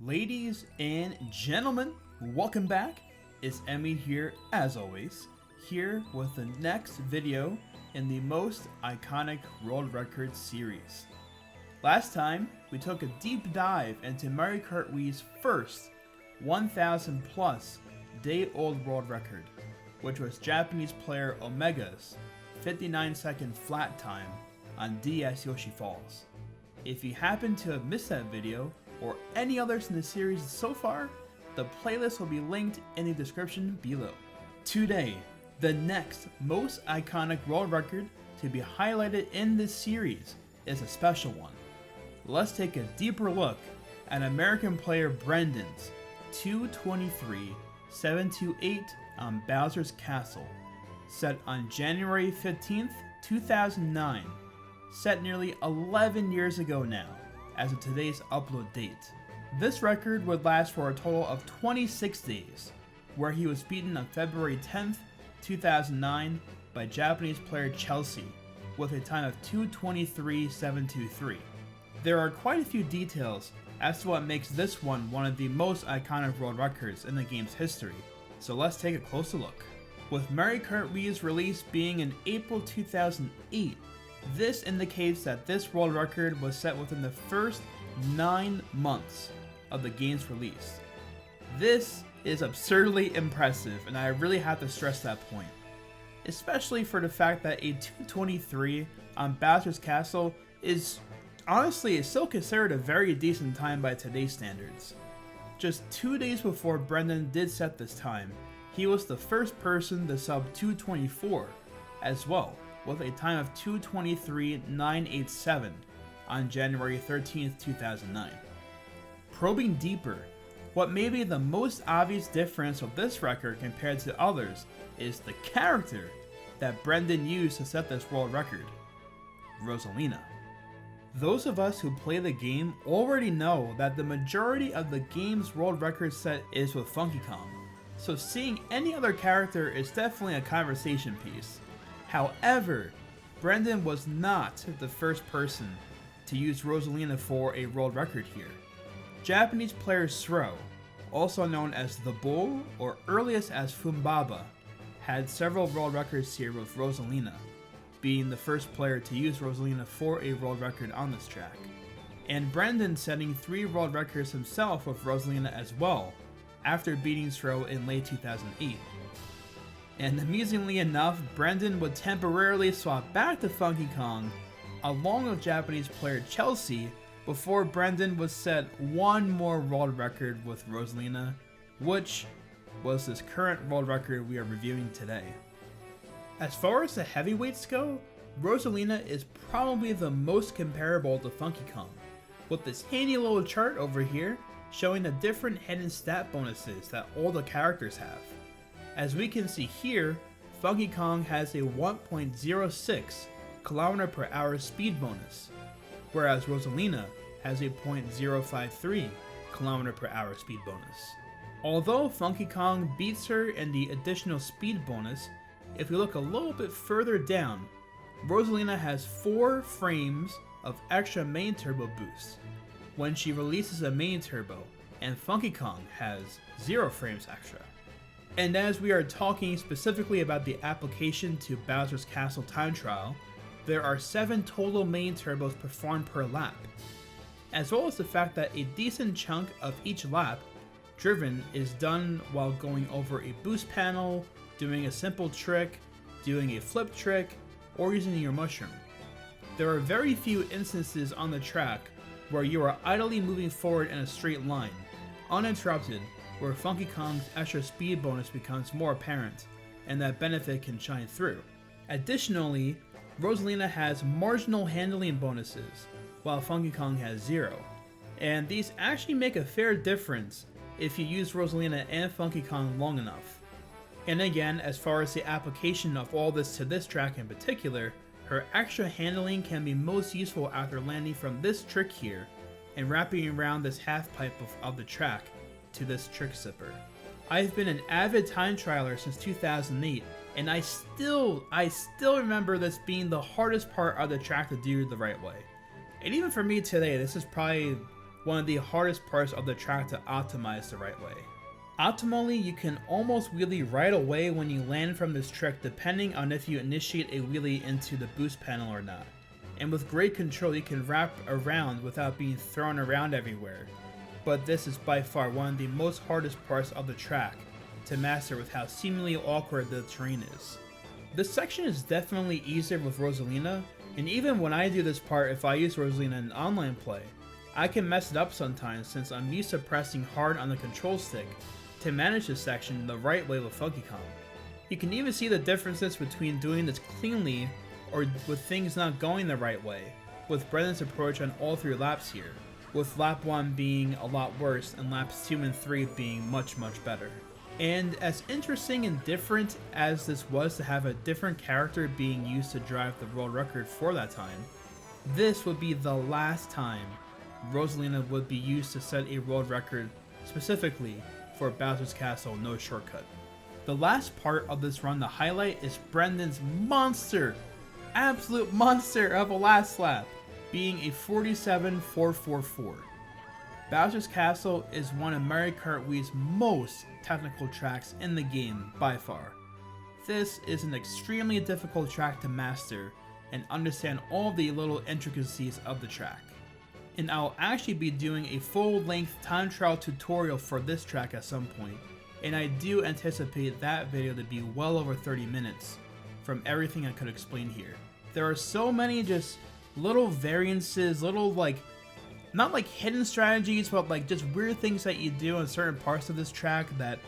Ladies and gentlemen, welcome back. It's NMeade here, as always, here with the next video in the most iconic world record series. Last time, we took a deep dive into Mario Kart Wii's first 1,000 plus day-old world record, which was Japanese player Omega's 59-second flat time on DS Yoshi Falls. If you happen to have missed that video, or any others in the series so far, the playlist will be linked in the description below. Today, the next most iconic world record to be highlighted in this series is a special one. Let's take a deeper look at American player Brendan's 2:23.728 on Bowser's Castle, set on January 15th, 2009, set nearly 11 years ago now, as of today's upload date. This record would last for a total of 26 days, where he was beaten on February 10th, 2009 by Japanese player Chelsea with a time of 2:23.723. There are quite a few details as to what makes this one of the most iconic world records in the game's history, so let's take a closer look. With Mario Kart Wii's release being in April 2008, this indicates that this world record was set within the first 9 months of the game's release. This is absurdly impressive, and I really have to stress that point, especially for the fact that a 2:23 on Bowser's Castle is still considered a very decent time by today's standards. Just 2 days before Brendan did set this time, he was the first person to sub 2:24 as well, with a time of 2:23.987 on January 13th, 2009. Probing deeper, what may be the most obvious difference of this record compared to others is the character that Brendan used to set this world record, Rosalina. Those of us who play the game already know that the majority of the game's world record set is with Funky Kong, so seeing any other character is definitely a conversation piece. However, Brendan was not the first person to use Rosalina for a world record here. Japanese player Thed0ra, also known as the Bull or earliest as Fumbaba, had several world records here with Rosalina, being the first player to use Rosalina for a world record on this track, and Brendan setting 3 world records himself with Rosalina as well, after beating Thed0ra in late 2008. And amusingly enough, Brendan would temporarily swap back to Funky Kong along with Japanese player Chelsea before Brendan would set one more world record with Rosalina, which was this current world record we are reviewing today. As far as the heavyweights go, Rosalina is probably the most comparable to Funky Kong, with this handy little chart over here showing the different hidden stat bonuses that all the characters have. As we can see here, Funky Kong has a 1.06 km/h speed bonus, whereas Rosalina has a 0.053 km/h speed bonus. Although Funky Kong beats her in the additional speed bonus, if we look a little bit further down, Rosalina has 4 frames of extra main turbo boost when she releases a main turbo, and Funky Kong has 0 frames extra. And as we are talking specifically about the application to Bowser's Castle time trial, there are 7 total main turbos performed per lap, as well as the fact that a decent chunk of each lap driven is done while going over a boost panel, doing a simple trick, doing a flip trick, or using your mushroom. There are very few instances on the track where you are idly moving forward in a straight line, uninterrupted, where Funky Kong's extra speed bonus becomes more apparent, and that benefit can shine through. Additionally, Rosalina has marginal handling bonuses, while Funky Kong has 0, and these actually make a fair difference if you use Rosalina and Funky Kong long enough. And again, as far as the application of all this to this track in particular, her extra handling can be most useful after landing from this trick here and wrapping around this half pipe of the track to this trick zipper. I've been an avid time trialer since 2008, and I still remember this being the hardest part of the track to do the right way. And even for me today, this is probably one of the hardest parts of the track to optimize the right way. Optimally, you can almost wheelie right away when you land from this trick depending on if you initiate a wheelie into the boost panel or not. And with great control you can wrap around without being thrown around everywhere. But this is by far one of the most hardest parts of the track to master with how seemingly awkward the terrain is. This section is definitely easier with Rosalina, and even when I do this part, if I use Rosalina in online play, I can mess it up sometimes since I'm used to pressing hard on the control stick to manage this section the right way with Funky Kong. You can even see the differences between doing this cleanly or with things not going the right way, with Brendan's approach on all 3 laps here, with lap 1 being a lot worse and laps 2 and 3 being much better. And as interesting and different as this was to have a different character being used to drive the world record for that time, this would be the last time Rosalina would be used to set a world record specifically for Bowser's Castle No Shortcut. The last part of this run to highlight is Brendan's monster, absolute monster of a last lap, being a 47.444. Bowser's Castle is one of Mario Kart Wii's most technical tracks in the game by far. This is an extremely difficult track to master and understand all the little intricacies of the track. And I'll actually be doing a full-length time trial tutorial for this track at some point, and I do anticipate that video to be well over 30 minutes from everything I could explain here. There are so many just little variances, little not like hidden strategies, but like just weird things that you do on certain parts of this track that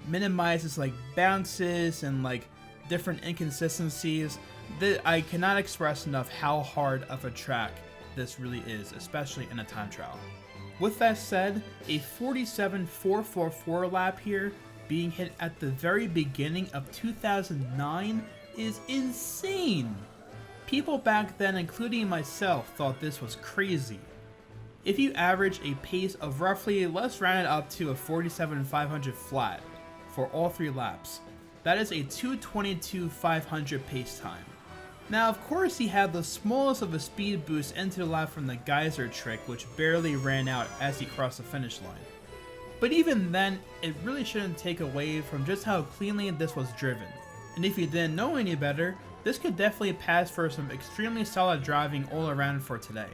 minimizes like bounces and like different inconsistencies. That I cannot express enough how hard of a track this really is, especially in a time trial. With that said, a 47.444 lap here being hit at the very beginning of 2009 is insane. People back then, including myself, thought this was crazy. If you average a pace of roughly, let's round it up to a 47.500 flat for all 3 laps, that is a 2:22.500 pace time. Now of course he had the smallest of a speed boost into the lap from the geyser trick, which barely ran out as he crossed the finish line. But even then, it really shouldn't take away from just how cleanly this was driven. And if you didn't know any better, this could definitely pass for some extremely solid driving all around for today.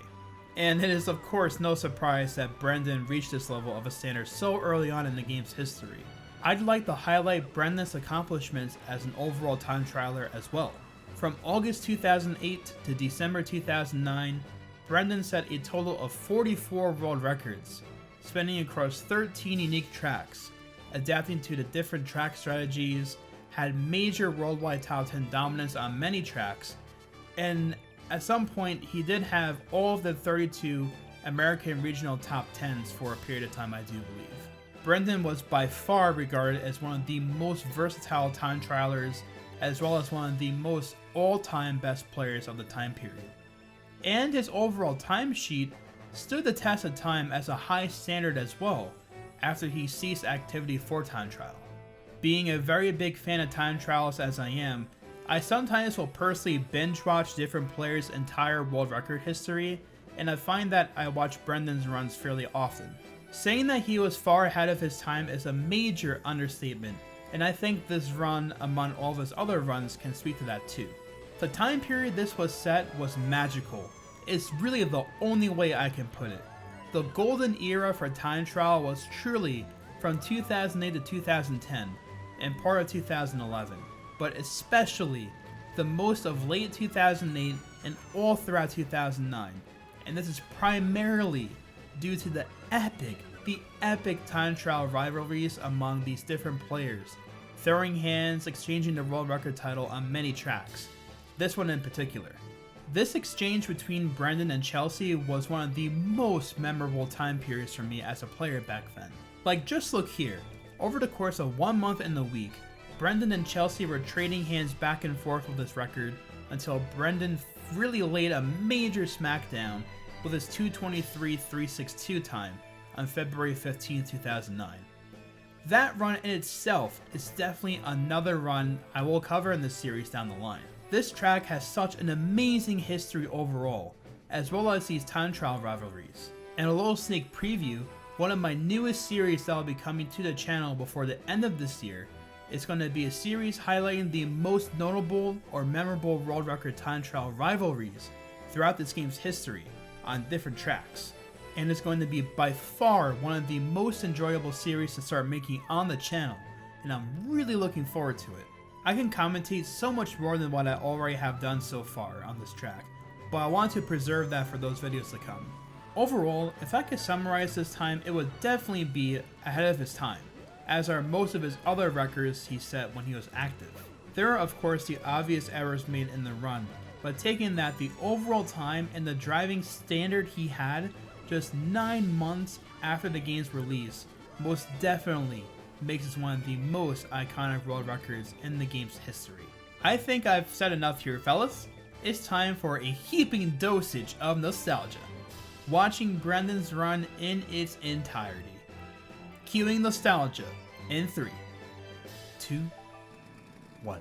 And it is of course no surprise that Brendan reached this level of a standard so early on in the game's history. I'd like to highlight Brendan's accomplishments as an overall time trialer as well. From August 2008 to December 2009, Brendan set a total of 44 world records, spanning across 13 unique tracks, adapting to the different track strategies, had major worldwide top 10 dominance on many tracks, and at some point he did have all of the 32 American regional top 10s for a period of time, I do believe. Brendan was by far regarded as one of the most versatile time trialers, as well as one of the most all-time best players of the time period. And his overall time sheet stood the test of time as a high standard as well, after he ceased activity for time trial. Being a very big fan of time trials as I am, I sometimes will personally binge watch different players' entire world record history, and I find that I watch Brendan's runs fairly often. Saying that he was far ahead of his time is a major understatement, and I think this run among all of his other runs can speak to that too. The time period this was set was magical. It's really the only way I can put it. The golden era for time trial was truly from 2008 to 2010 and part of 2011, but especially the most of late 2008 and all throughout 2009, and this is primarily due to the epic time trial rivalries among these different players, throwing hands, exchanging the world record title on many tracks, this one in particular. This exchange between Brendan and Chelsea was one of the most memorable time periods for me as a player back then. Like, just look here, over the course of 1 month and a week, Brendan and Chelsea were trading hands back and forth with this record until Brendan really laid a major smackdown with his 2:23.362 time on February 15, 2009. That run in itself is definitely another run I will cover in this series down the line. This track has such an amazing history overall, as well as these time trial rivalries. And a little sneak preview, one of my newest series that will be coming to the channel before the end of this year is going to be a series highlighting the most notable or memorable world record time trial rivalries throughout this game's history on different tracks. And it's going to be by far one of the most enjoyable series to start making on the channel, and I'm really looking forward to it. I can commentate so much more than what I already have done so far on this track, but I want to preserve that for those videos to come. Overall, if I could summarize this time, it would definitely be ahead of his time, as are most of his other records he set when he was active. There are of course the obvious errors made in the run, but taking that, the overall time and the driving standard he had just 9 months after the game's release most definitely makes this one of the most iconic world records in the game's history. I think I've said enough here, fellas. It's time for a heaping dosage of nostalgia. Watching Brendan's run in its entirety. Cueing nostalgia in 3, 2, 1.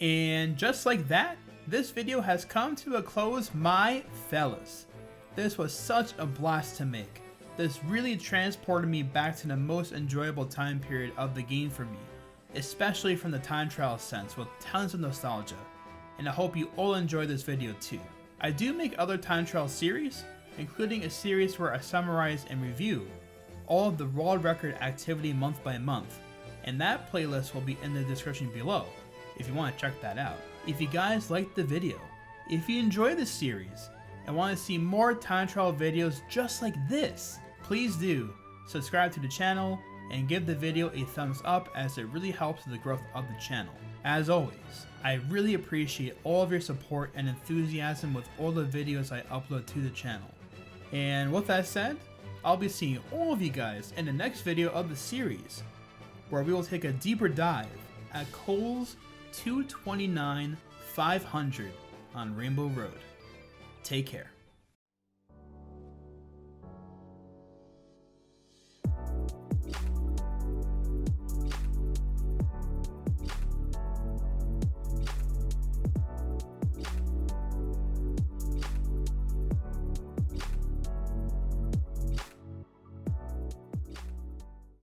And just like that, this video has come to a close, my fellas. This was such a blast to make. This really transported me back to the most enjoyable time period of the game for me, especially from the time trial sense with tons of nostalgia, and I hope you all enjoy this video too. I do make other time trial series, including a series where I summarize and review all of the world record activity month by month, and that playlist will be in the description below if you want to check that out. If you guys liked the video, if you enjoy this series, and want to see more time trial videos just like this, please do subscribe to the channel and give the video a thumbs up, as it really helps the growth of the channel. As always, I really appreciate all of your support and enthusiasm with all the videos I upload to the channel. And with that said, I'll be seeing all of you guys in the next video of the series, where we will take a deeper dive at Cole's 229 500 on Rainbow Road. Take care.